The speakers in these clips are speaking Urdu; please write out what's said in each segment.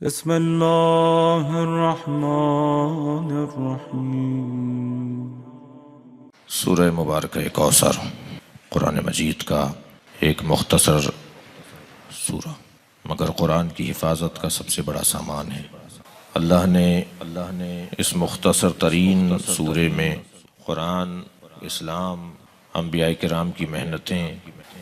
بسم اللہ الرحمن الرحیم۔ سورہ مبارکہ کوثر قرآن مجید کا ایک مختصر سورہ، مگر قرآن کی حفاظت کا سب سے بڑا سامان ہے۔ اللہ نے اس مختصر ترین سورہ میں قرآن، اسلام، انبیاء کرام کی محنتیں،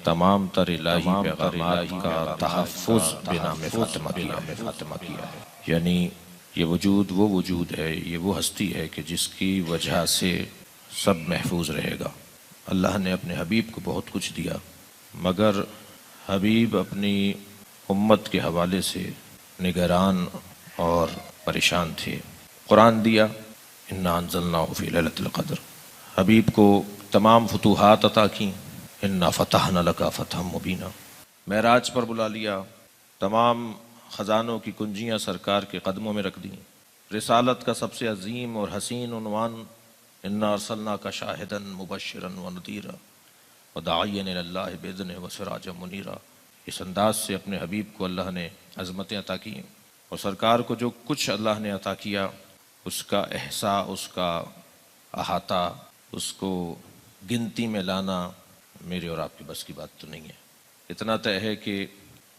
تمام تر الہی پیغامات کا تحفظ بنام فاطمہ کیا ہے۔ یعنی یہ وجود وہ وجود ہے، یہ وہ ہستی ہے کہ جس کی وجہ سے سب محفوظ رہے گا۔ اللہ نے اپنے حبیب کو بہت کچھ دیا، مگر حبیب اپنی امت کے حوالے سے نگران اور پریشان تھے۔ قرآن دیا، انا انزلناہ فی لیلۃ القدر۔ حبیب کو تمام فتوحات عطا کیں، انا فتحنا لک فتحا مبینا۔ معراج پر بلا لیا، تمام خزانوں کی کنجیاں سرکار کے قدموں میں رکھ دیں۔ رسالت کا سب سے عظیم اور حسین عنوان، انا ارسلناک شاہدا مبشرا ونذیرا وداعیا الی اللہ باذنہ وسراجا منیرا۔ اس انداز سے اپنے حبیب کو اللہ نے عظمتیں عطا کی، اور سرکار کو جو کچھ اللہ نے عطا کیا اس کا احصاء، اس کا احاطہ، اس کو گنتی میں لانا میرے اور آپ کی بس کی بات تو نہیں ہے۔ اتنا طے ہے کہ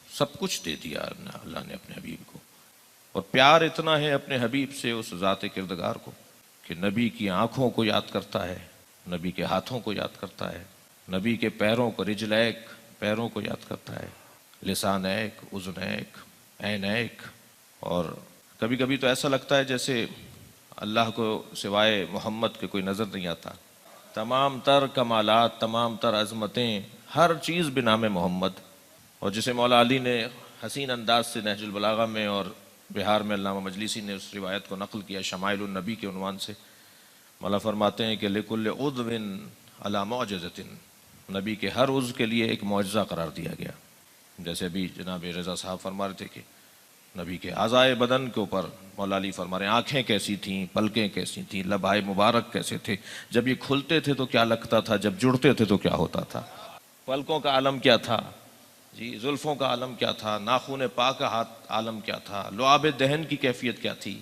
سب کچھ دے دیا اللہ نے اپنے حبیب کو، اور پیار اتنا ہے اپنے حبیب سے اس ذات کردگار کو کہ نبی کی آنکھوں کو یاد کرتا ہے، نبی کے ہاتھوں کو یاد کرتا ہے، نبی کے پیروں کو، رجلیک، پیروں کو یاد کرتا ہے، لسانیک، اذنیک، عینیک۔ اور کبھی کبھی تو ایسا لگتا ہے جیسے اللہ کو سوائے محمد کے کوئی نظر نہیں آتا۔ تمام تر کمالات، تمام تر عظمتیں، ہر چیز بنام محمد۔ اور جسے مولا علی نے حسین انداز سے نہج البلاغہ میں اور بہار میں علامہ مجلسی نے اس روایت کو نقل کیا شمائل النبی کے عنوان سے۔ مولا فرماتے ہیں کہ لکل عضو علی معجزۃ، نبی کے ہر عضو کے لیے ایک معجزہ قرار دیا گیا۔ جیسے ابھی جناب رضا صاحب فرما رہے تھے کہ نبی کے اعضائے بدن کے اوپر مولا علی فرما رہے ہیں آنکھیں کیسی تھیں، پلکیں کیسی تھیں، لبھائے مبارک کیسے تھے، جب یہ کھلتے تھے تو کیا لگتا تھا، جب جڑتے تھے تو کیا ہوتا تھا، پلکوں کا عالم کیا تھا، جی زلفوں کا عالم کیا تھا، ناخن پاک کا عالم کیا تھا، لعاب دہن کی کیفیت کیا تھی۔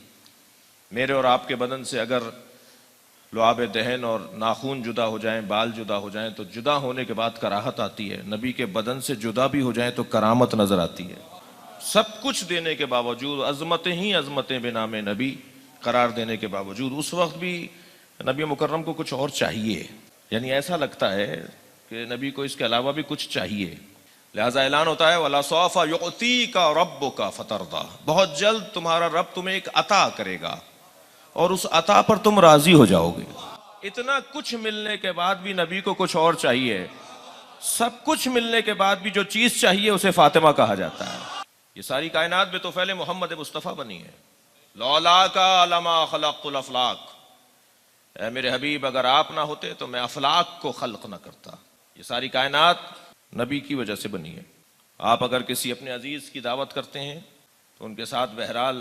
میرے اور آپ کے بدن سے اگر لعاب دہن اور ناخن جدا ہو جائیں، بال جدا ہو جائیں تو جدا ہونے کے بعد کراہت آتی ہے، نبی کے بدن سے جدا بھی ہو جائیں تو کرامت نظر آتی ہے۔ سب کچھ دینے کے باوجود، عظمتیں ہی عظمتیں بنام نبی قرار دینے کے باوجود، اس وقت بھی نبی مکرم کو کچھ اور چاہیے، یعنی ایسا لگتا ہے کہ نبی کو اس کے علاوہ بھی کچھ چاہیے۔ لہذا اعلان ہوتا ہے وَلَسَوْفَ يُعْطِيكَ رَبُّكَ فَتَرْضَىٰ، بہت جلد تمہارا رب تمہیں ایک عطا کرے گا اور اس عطا پر تم راضی ہو جاؤ گے۔ اتنا کچھ ملنے کے بعد بھی نبی کو کچھ اور چاہیے۔ سب کچھ ملنے کے بعد بھی جو چیز چاہیے اسے فاطمہ کہا جاتا ہے۔ یہ ساری کائنات میں تو فعل محمد مصطفیٰ بنی ہے۔ لولاک لما خلقت الافلاک، اے میرے حبیب اگر آپ نہ ہوتے تو میں افلاک کو خلق نہ کرتا۔ یہ ساری کائنات نبی کی وجہ سے بنی ہے۔ آپ اگر کسی اپنے عزیز کی دعوت کرتے ہیں تو ان کے ساتھ بہرحال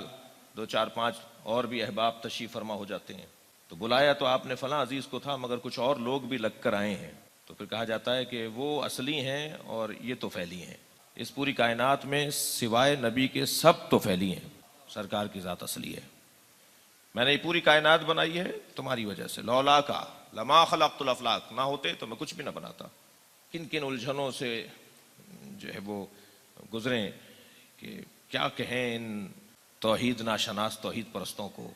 2 4 5 اور بھی احباب تشریف فرما ہو جاتے ہیں، تو بلایا تو آپ نے فلاں عزیز کو تھا مگر کچھ اور لوگ بھی لگ کر آئے ہیں، تو پھر کہا جاتا ہے کہ وہ اصلی ہیں اور یہ تو فعلی ہیں۔ اس پوری کائنات میں سوائے نبی کے سب تو پھیلی ہیں، سرکار کی ذات اصلی ہے۔ میں نے یہ پوری کائنات بنائی ہے تمہاری وجہ سے، لولا کا لما خلقت الافلاک، نہ ہوتے تو میں کچھ بھی نہ بناتا۔ کن کن الجھنوں سے جو ہے وہ گزریں کہ کیا کہیں ان توحید ناشناس توحید پرستوں کو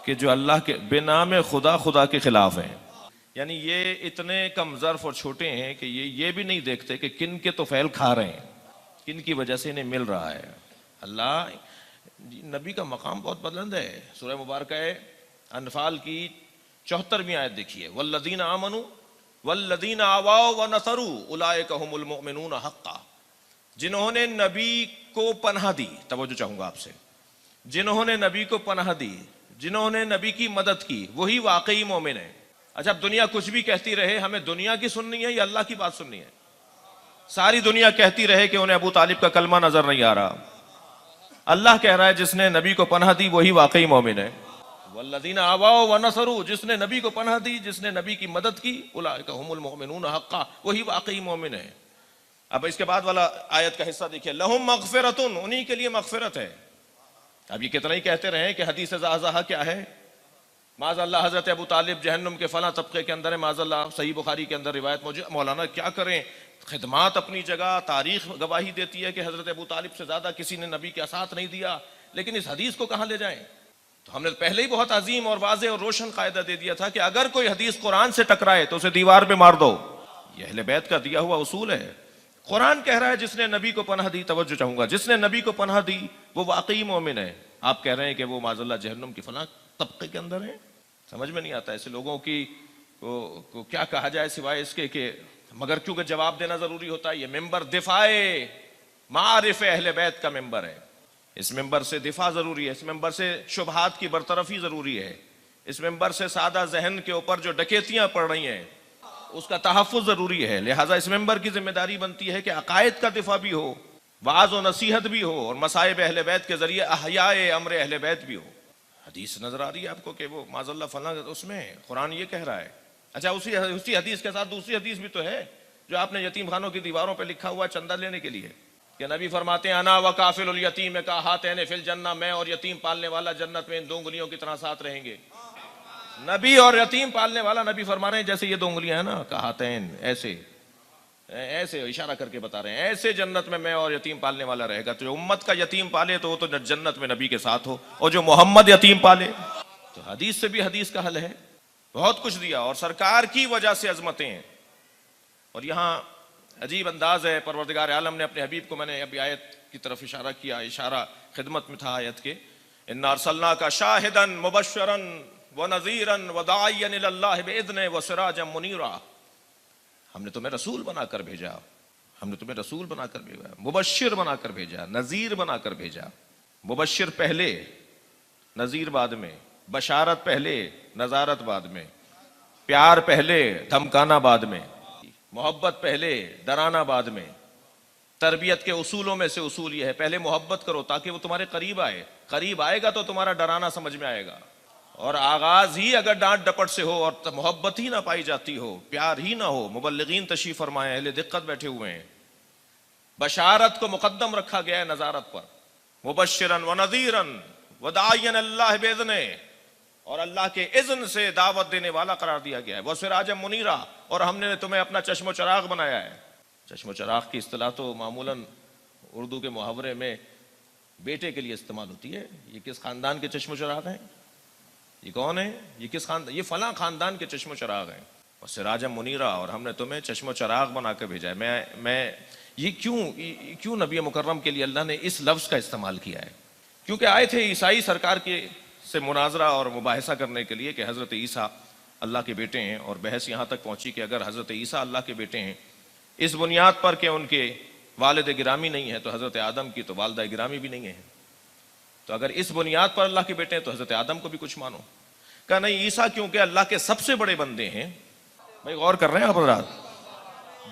کہ جو اللہ کے بنام خدا خدا کے خلاف ہیں۔ یعنی یہ اتنے کم ظرف اور چھوٹے ہیں کہ یہ بھی نہیں دیکھتے کہ کن کے تو فعل کھا رہے ہیں، کن کی وجہ سے انہیں مل رہا ہے۔ اللہ نبی کا مقام بہت بلند ہے۔ سورہ مبارکہ انفال کی 74ویں آیت دیکھیے، والذین آمنوا والذین آواؤ ونصروا اولئک هم المؤمنون حقا، جنہوں نے نبی کو پناہ دی، توجہ چاہوں گا آپ سے، جنہوں نے نبی کو پناہ دی، جنہوں نے نبی کی مدد کی، وہی واقعی مومن ہے۔ اچھا اب دنیا کچھ بھی کہتی رہے، ہمیں دنیا کی سننی ہے یا اللہ کی بات سننی ہے؟ ساری دنیا کہتی رہے کہ انہیں ابو طالب کا کلمہ نظر نہیں آ رہا، اللہ کہہ رہا ہے جس نے نبی کو پناہ دی وہی واقعی مومن ہے۔ والذین آواؤ ونصروا، جس نے نبی کو پناہ دی، جس نے نبی کی مدد کی، اولئک هم المؤمنون حقا، وہی واقعی مومن ہے۔ اب اس کے بعد والا آیت کا حصہ دیکھیے، لہم مغفرۃ، انہی کے لیے مغفرت ہے، اب یہ کتنا ہی کہتے رہے کہ حدیث زازہ کیا ہے، معاذ اللہ حضرت ابو طالب جہنم کے فلاں طبقے کے اندر ہے، معاذ اللہ صحیح بخاری کے اندر روایت موجود۔ مولانا کیا کریں، خدمات اپنی جگہ، تاریخ گواہی دیتی ہے کہ حضرت ابو طالب سے زیادہ کسی نے نبی کا ساتھ نہیں دیا، لیکن اس حدیث کو کہاں لے جائیں؟ تو ہم نے پہلے ہی بہت عظیم اور واضح اور روشن قاعدہ دے دیا تھا کہ اگر کوئی حدیث قرآن سے ٹکرائے تو اسے دیوار پہ مار دو، یہ اہل بیت کا دیا ہوا اصول ہے۔ قرآن کہہ رہا ہے جس نے نبی کو پناہ دی، توجہ چاہوں گا، جس نے نبی کو پناہ دی وہ واقعی مومن ہے۔ آپ کہہ رہے ہیں کہ وہ معاذ اللہ جہنم کی فلاں طبقے کے اندر ہیں، سمجھ میں نہیں آتا ایسے لوگوں کی کو کیا کہا جائے سوائے اس کے کہ مگر کیونکہ جواب دینا ضروری ہوتا ہے۔ یہ ممبر دفاع معارف اہل بیت کا ممبر ہے، اس ممبر سے دفاع ضروری ہے، اس ممبر سے شبہات کی برطرفی ضروری ہے، اس ممبر سے سادہ ذہن کے اوپر جو ڈکیتیاں پڑ رہی ہیں اس کا تحفظ ضروری ہے۔ لہٰذا اس ممبر کی ذمہ داری بنتی ہے کہ عقائد کا دفاع بھی ہو، وعظ و نصیحت بھی ہو، اور مصائب اہل بیت کے ذریعے احیاء امر اہل بیت بھی ہو۔ حدیث نظر آ رہی ہے آپ کو کہ وہ معاذ اللہ فلاں اس میں قرآن یہ کہہ رہا ہے۔ اچھا اسی حدیث کے ساتھ دوسری حدیث بھی تو ہے جو آپ نے یتیم خانوں کی دیواروں پہ لکھا ہوا چندہ لینے کے لیے، کہ نبی فرماتے ہیں انا وکافل الیتیم کا ہاتین فی الجنہ، میں اور یتیم پالنے والا جنت میں ان دو انگلیوں کی طرح ساتھ رہیں گے۔ نبی اور یتیم پالنے والا، نبی فرما رہے ہیں جیسے یہ دو انگلیاں ہیں نا، کا ہاتین، ایسے ایسے اشارہ کر کے بتا رہے ہیں ایسے جنت میں اور یتیم پالنے والا رہے گا۔ تو جو امت کا یتیم پالے تو وہ تو جنت میں نبی کے ساتھ ہو، اور جو محمد یتیم پالے تو حدیث سے بھی حدیث کا حل ہے۔ بہت کچھ دیا اور سرکار کی وجہ سے عظمتیں ہیں۔ اور یہاں عجیب انداز ہے، پروردگار عالم نے اپنے حبیب کو، میں نے ابھی آیت کی طرف اشارہ کیا، اشارہ خدمت میں تھا آیت کے، انا ارسلناک شاہدا مبشرا ونذیرا وداعیا الی اللہ باذنہ وسراجا منیرا۔ ہم نے تمہیں رسول بنا کر بھیجا، ہم نے تمہیں رسول بنا کر بھیجا، مبشر بنا کر بھیجا، نذیر بنا کر بھیجا۔ مبشر پہلے، نذیر بعد میں، بشارت پہلے، نذارت بعد میں، پیار پہلے، دھمکانا بعد میں، محبت پہلے، ڈرانا بعد میں۔ تربیت کے اصولوں میں سے اصول یہ ہے پہلے محبت کرو تاکہ وہ تمہارے قریب آئے، قریب آئے گا تو تمہارا ڈرانا سمجھ میں آئے گا۔ اور آغاز ہی اگر ڈانٹ ڈپٹ سے ہو اور محبت ہی نہ پائی جاتی ہو، پیار ہی نہ ہو، مبلغین تشریف فرمائے، اہل دقت بیٹھے ہوئے ہیں، بشارت کو مقدم رکھا گیا ہے نذارت پر، مبشرن ونذیرن وداعیا اللہ باذنہ، اور اللہ کے اذن سے دعوت دینے والا قرار دیا گیا ہے، وسراجا منیرا، اور ہم نے تمہیں اپنا چشم و چراغ بنایا ہے۔ چشم و چراغ کی اصطلاح تو معمولاً اردو کے محاورے میں بیٹے کے لیے استعمال ہوتی ہے۔ یہ کس خاندان کے چشم و چراغ ہیں؟ یہ کون ہے؟ یہ کس خاندان؟ یہ فلاں خاندان کے چشم و چراغ ہیں۔ وسراجا منیرا، اور ہم نے تمہیں چشم و چراغ بنا کر بھیجا ہے۔ میں یہ کیوں نبی مکرم کے لیے اللہ نے اس لفظ کا استعمال کیا ہے؟ کیونکہ آئے تھے عیسائی سرکار کے سے مناظرہ اور مباحثہ کرنے کے لیے کہ حضرت عیسیٰ اللہ کے بیٹے ہیں، اور بحث یہاں تک پہنچی کہ اگر حضرت عیسیٰ اللہ کے بیٹے ہیں اس بنیاد پر کہ ان کے والد گرامی نہیں ہے تو حضرت آدم کی تو والدہ گرامی بھی نہیں ہے، تو اگر اس بنیاد پر اللہ کے بیٹے ہیں تو حضرت آدم کو بھی کچھ مانو۔ کہا نہیں، عیسیٰ کیونکہ اللہ کے سب سے بڑے بندے ہیں۔ بھائی غور کر رہے ہیں آپ حضرات؟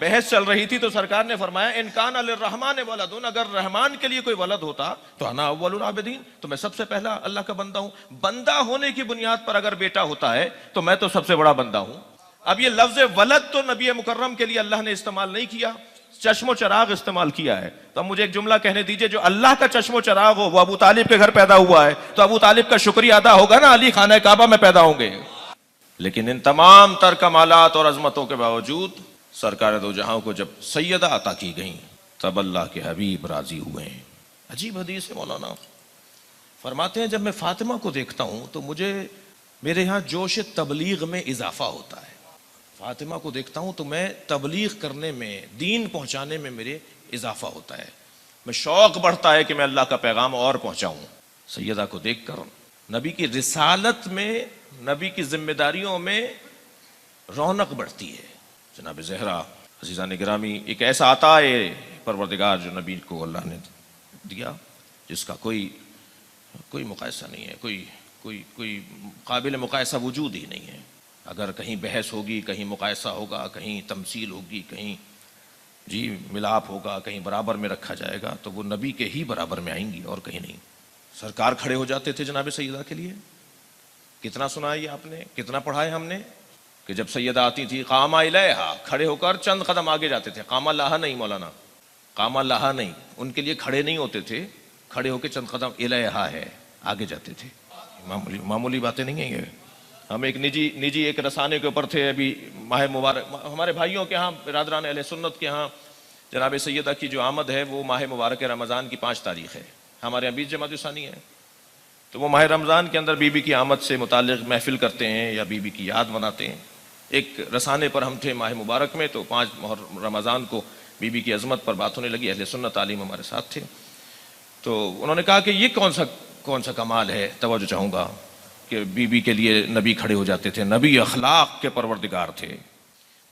بحث چل رہی تھی تو سرکار نے فرمایا ان کان للرحمن ولد، اگر رحمان کے لیے کوئی ولد ہوتا تو انا اول العابدین، تو میں سب سے پہلا اللہ کا بندہ ہوں۔ بندہ ہونے کی بنیاد پر اگر بیٹا ہوتا ہے تو میں تو سب سے بڑا بندہ ہوں۔ اب یہ لفظ ولد تو نبی مکرم کے لیے اللہ نے استعمال نہیں کیا، چشم و چراغ استعمال کیا ہے۔ تو اب مجھے ایک جملہ کہنے دیجئے، جو اللہ کا چشم و چراغ ہو وہ ابو طالب کے گھر پیدا ہوا ہے تو ابو طالب کا شکریہ ادا ہوگا نا، علی خانہ کعبہ میں پیدا ہوں گے۔ لیکن ان تمام تر کمالات اور عظمتوں کے باوجود سرکار دو جہاں کو جب سیدہ عطا کی گئیں تب اللہ کے حبیب راضی ہوئے ہیں۔ عجیب حدیث ہے، مولانا فرماتے ہیں جب میں فاطمہ کو دیکھتا ہوں تو میرے یہاں جوش تبلیغ میں اضافہ ہوتا ہے۔ فاطمہ کو دیکھتا ہوں تو میں تبلیغ کرنے میں، دین پہنچانے میں میرے اضافہ ہوتا ہے، میں شوق بڑھتا ہے کہ میں اللہ کا پیغام اور پہنچاؤں۔ سیدہ کو دیکھ کر نبی کی رسالت میں، نبی کی ذمہ داریوں میں رونق بڑھتی ہے۔ جناب زہرا عزیزان گرامی، ایک ایسا عطا ہے پروردگار جو نبی کو اللہ نے دیا جس کا کوئی مقایسہ نہیں ہے، کوئی قابل مقایسہ وجود ہی نہیں ہے۔ اگر کہیں بحث ہوگی، کہیں مقایسہ ہوگا، کہیں تمثیل ہوگی، کہیں ملاپ ہوگا، کہیں برابر میں رکھا جائے گا تو وہ نبی کے ہی برابر میں آئیں گی اور کہیں نہیں۔ سرکار کھڑے ہو جاتے تھے جناب سیدہ کے لیے، کتنا سنا ہے یہ آپ نے، کتنا پڑھا ہے ہم نے کہ جب سیدہ آتی تھی قام الیہا، کھڑے ہو کر چند قدم آگے جاتے تھے۔ قام لہا نہیں مولانا، قام لہا نہیں، ان کے لیے کھڑے نہیں ہوتے تھے، کھڑے ہو کے چند قدم الیہا ہے، آگے جاتے تھے. معمولی باتیں نہیں ہیں یہ. ہم ایک نجی ایک رسانے کے اوپر تھے ابھی ماہ مبارک. ہمارے بھائیوں کے ہاں برادران اہل سنت کے ہاں جناب سیدہ کی جو آمد ہے وہ ماہ مبارک رمضان کی 5 تاریخ ہے. ہمارے یہاں 20 جمادی ثانی ہے. تو وہ ماہ رمضان کے اندر بی بی کی آمد سے متعلق محفل کرتے ہیں یا بی بی کی یاد مناتے ہیں. ایک رسانے پر ہم تھے ماہ مبارک میں, تو 5 رمضان کو بی بی کی عظمت پر بات ہونے لگی. اہل سنت عالم ہمارے ساتھ تھے, تو انہوں نے کہا کہ یہ کون سا کمال ہے. توجہ چاہوں گا کہ بی بی کے لیے نبی کھڑے ہو جاتے تھے. نبی اخلاق کے پروردگار تھے,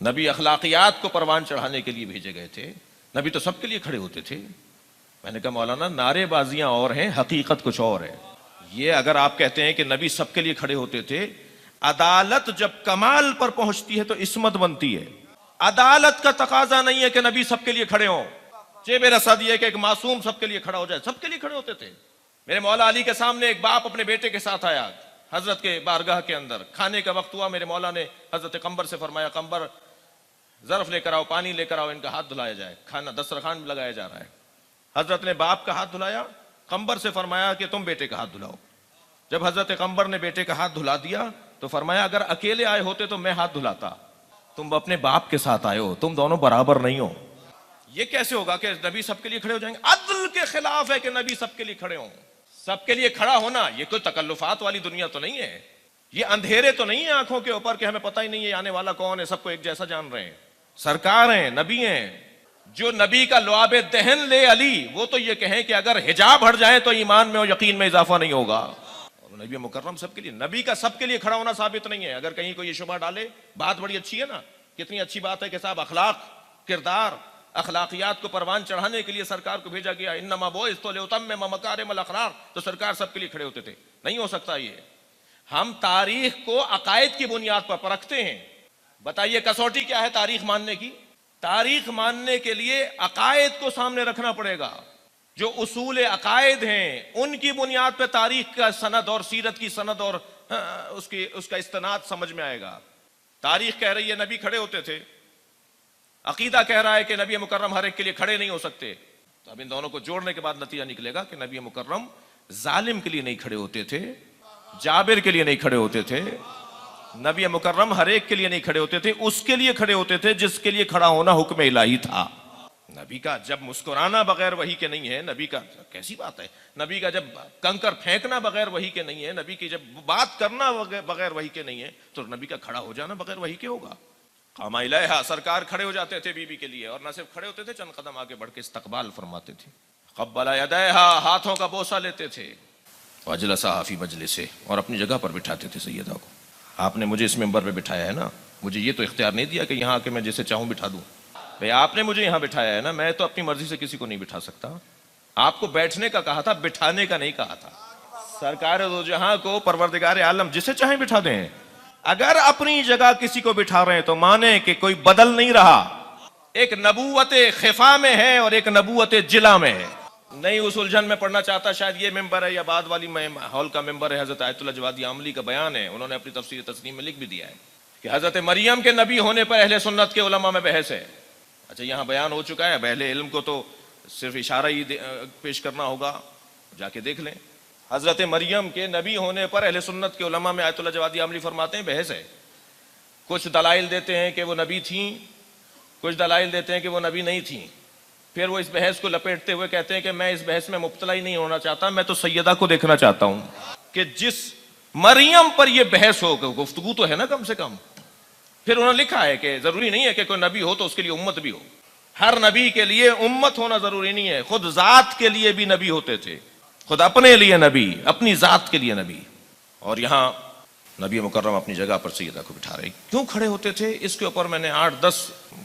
نبی اخلاقیات کو پروان چڑھانے کے لیے بھیجے گئے تھے. نبی تو سب کے لیے کھڑے ہوتے تھے. میں نے کہا مولانا نعرے بازیاں اور ہیں, حقیقت کچھ اور ہے. یہ اگر آپ کہتے ہیں کہ نبی سب کے لیے کھڑے ہوتے تھے, عدالت جب کمال پر پہنچتی ہے تو عصمت بنتی ہے. عدالت کا تقاضا نہیں ہے کہ نبی سب کے لیے کھڑے ہوں. میرا صد یہ کہ ایک معصوم سب کے لیے کھڑا ہو جائے. سب کے لیے کھڑے ہوتے تھے. میرے مولا علی کے سامنے ایک باپ اپنے بیٹے کے ساتھ آیا حضرت کے بارگاہ کے اندر. کھانے کا وقت ہوا, میرے مولا نے حضرت قمبر سے فرمایا قمبر ظرف لے کر آؤ, پانی لے کر آؤ, ان کا ہاتھ دھلایا جائے. کھانا دسترخوان میں لگایا جا رہا ہے. حضرت نے باپ کا ہاتھ دھلایا, قمبر سے فرمایا کہ تم بیٹے کا ہاتھ دھلاؤ. جب حضرت قمبر نے بیٹے کا ہاتھ دھلا دیا تو فرمایا اگر اکیلے آئے ہوتے تو میں ہاتھ دھلاتا, تم اپنے باپ کے ساتھ آئے ہو, تم دونوں برابر نہیں ہو. یہ کیسے ہوگا کہ نبی سب کے لیے کھڑے ہو جائیں گے؟ عدل کے خلاف ہے کہ نبی سب کے لیے کھڑے ہوں. سب کے لیے کھڑا ہونا یہ کوئی تکلفات والی دنیا تو نہیں ہے. یہ اندھیرے تو نہیں ہے آنکھوں کے اوپر کہ ہمیں پتہ ہی نہیں ہے آنے والا کون ہے, سب کو ایک جیسا جان رہے ہیں. سرکار ہیں, نبی ہیں. جو نبی کا لعاب دہن لے علی, وہ تو یہ کہیں کہ اگر حجاب ہٹ جائے تو ایمان میں اور یقین میں اضافہ نہیں ہوگا. اور نبی مکرم سب کے لیے, نبی کا سب کے لیے کھڑا ہونا ثابت نہیں ہے. اگر کہیں کوئی یہ شبہ ڈالے, بات بڑی اچھی ہے نا, کتنی اچھی بات ہے کہ صاحب اخلاق, کردار, اخلاقیات کو پروان چڑھانے کے لیے سرکار کو بھیجا گیا. انما بعثت لاتمم مکارم الاخلاق, تو سرکار سب کے لیے کھڑے ہوتے تھے. نہیں ہو سکتا یہ. ہم تاریخ کو عقائد کی بنیاد پر پرکھتے ہیں. بتائیے کسوٹی کیا ہے تاریخ ماننے کی؟ تاریخ ماننے کے لیے عقائد کو سامنے رکھنا پڑے گا. جو اصول عقائد ہیں ان کی بنیاد پہ تاریخ کا سند اور سیرت کی سند اور اس کا استناد سمجھ میں آئے گا. تاریخ کہہ رہی ہے نبی کھڑے ہوتے تھے, عقیدہ کہہ رہا ہے کہ نبی مکرم ہر ایک کے لیے کھڑے نہیں ہو سکتے. تو اب ان دونوں کو جوڑنے کے بعد نتیجہ نکلے گا کہ نبی مکرم ظالم کے لیے نہیں کھڑے ہوتے تھے, جابر کے لیے نہیں کھڑے ہوتے تھے. نبی مکرم ہر ایک کے لیے نہیں کھڑے ہوتے تھے, اس کے لیے کھڑے ہوتے تھے جس کے لیے کھڑا ہونا حکم الہی تھا. نبی کا جب مسکرانا بغیر وحی کے نہیں ہے, نبی کا کیسی بات ہے. نبی کا جب کنکر پھینکنا بغیر وحی کے نہیں ہے, نبی کی جب بات کرنا بغیر وحی کے نہیں ہے, تو نبی کا کھڑا ہو جانا بغیر وحی کے ہوگا. قام الیہا, سرکار کھڑے ہو جاتے تھے بی بی کے لیے, اور نہ صرف کھڑے ہوتے تھے, چند قدم آگے بڑھ کے استقبال فرماتے تھے. قبل یدیہا, ہاتھوں کا بوسہ لیتے تھے. واجلسہا فی مجلسہ, اور اپنی جگہ پر بٹھاتے تھے سیدہ کو. آپ نے مجھے اس منبر پہ بٹھایا ہے نا, مجھے یہ تو اختیار نہیں دیا کہ یہاں آ کے میں جیسے چاہوں بٹھا دوں. بھئی آپ نے مجھے یہاں بٹھایا ہے نا, میں تو اپنی مرضی سے کسی کو نہیں بٹھا سکتا. آپ کو بیٹھنے کا کہا تھا, بٹھانے کا نہیں کہا تھا. سرکار دو جہاں کو پروردگار عالم جسے چاہیں بٹھا دیں. اگر اپنی جگہ کسی کو بٹھا رہے ہیں تو مانے کہ کوئی بدل نہیں رہا. ایک نبوت خفا میں ہے اور ایک نبوت جلا میں ہے. نہیں اس الجھن میں پڑھنا چاہتا, شاید یہ ممبر ہے یا بعد والی ہال کا ممبر ہے. حضرت آیت اللہ جوادی عاملی کا بیان ہے, انہوں نے اپنی تفسیر تسنیم میں لکھ بھی دیا ہے کہ حضرت مریم کے نبی ہونے پر اہل سنت کے علماء میں بحث ہے. اچھا یہاں بیان ہو چکا ہے, اب اہل علم کو تو صرف اشارہ ہی پیش کرنا ہوگا, جا کے دیکھ لیں. حضرت مریم کے نبی ہونے پر اہل سنت کے علماء میں آیت اللہ جوادی عاملی فرماتے ہیں بحث ہے. کچھ دلائل دیتے ہیں کہ وہ نبی تھیں, کچھ دلائل دیتے ہیں کہ وہ نبی نہیں تھیں. پھر وہ اس بحث کو لپیٹتے ہوئے کہتے ہیں کہ میں اس بحث میں مبتلا ہی نہیں ہونا چاہتا, میں تو سیدہ کو دیکھنا چاہتا ہوں کہ جس مریم پر یہ بحث ہو, گفتگو تو ہے نا کم سے کم. پھر انہوں نے لکھا ہے کہ ضروری نہیں ہے کہ کوئی نبی ہو تو اس کے لیے امت بھی ہو. ہر نبی کے لیے امت ہونا ضروری نہیں ہے. خود ذات کے لیے بھی نبی ہوتے تھے, خود اپنے لیے نبی, اپنی ذات کے لیے نبی. اور یہاں نبی مکرم اپنی جگہ پر سیدہ کو بٹھا رہے. کیوں کھڑے ہوتے تھے اس کے اوپر میں نے 8-10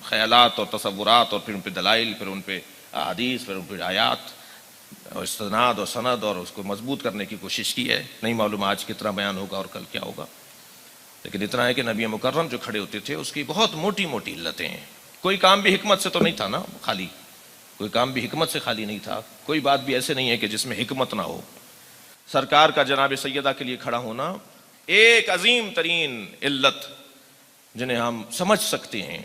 خیالات اور تصورات, اور پھر ان پہ دلائل, پھر ان پہ احادیث, پھر ان پہ آیات اور استناد اور سند, اور اس کو مضبوط کرنے کی کوشش کی ہے. نہیں معلوم آج کتنا بیان ہوگا اور کل کیا ہوگا, لیکن اتنا ہے کہ نبی مکرم جو کھڑے ہوتے تھے اس کی بہت موٹی موٹی علتیں ہیں. کوئی کام بھی حکمت سے تو نہیں تھا نا خالی, کوئی کام بھی حکمت سے خالی نہیں تھا. کوئی بات بھی ایسے نہیں ہے کہ جس میں حکمت نہ ہو. سرکار کا جناب سیدہ کے لیے کھڑا ہونا ایک عظیم ترین علت جنہیں ہم سمجھ سکتے ہیں.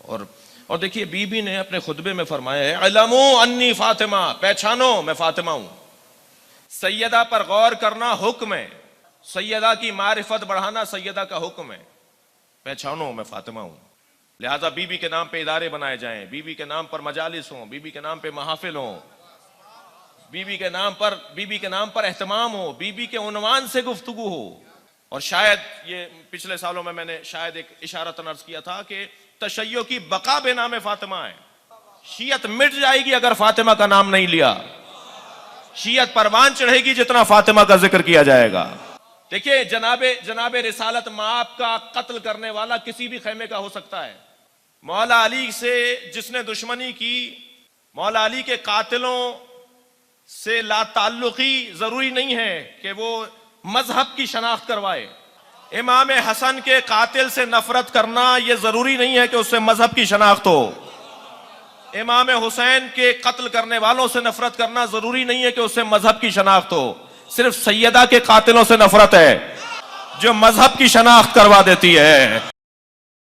اور دیکھیے بی بی نے اپنے خطبے میں فرمایا ہے, علموا انی فاطمہ, پہچانو میں فاطمہ ہوں. سیدہ پر غور کرنا حکم ہے، سیدہ کی معرفت بڑھانا سیدہ کا حکم ہے. پہچانو میں فاطمہ ہوں، لہذا بی بی کے نام پہ ادارے بنائے جائیں، بی بی کے نام پر مجالس ہوں، بی بی کے نام پہ محافل ہوں، بی بی کے نام پر اہتمام ہو، بی بی کے عنوان سے گفتگو ہو. اور شاید یہ پچھلے سالوں میں نے شاید ایک اشارتاً عرض کیا تھا کہ تشیع کی بقا بے نام فاطمہ ہے. شیعت مٹ جائے گی اگر فاطمہ کا نام نہیں لیا، شیعت پروان چڑھے گی جتنا فاطمہ کا ذکر کیا جائے گا. دیکھیے جناب رسالت مآب کا قتل کرنے والا کسی بھی خیمے کا ہو سکتا ہے. مولا علی سے جس نے دشمنی کی، مولا علی کے قاتلوں سے لا تعلقی ضروری نہیں ہے کہ وہ مذہب کی شناخت کروائے. امام حسن کے قاتل سے نفرت کرنا یہ ضروری نہیں ہے کہ اس سے مذہب کی شناخت ہو. امام حسین کے قتل کرنے والوں سے نفرت کرنا ضروری نہیں ہے کہ اس سے مذہب کی شناخت ہو. صرف سیدہ کے قاتلوں سے نفرت ہے جو مذہب کی شناخت کروا دیتی ہے.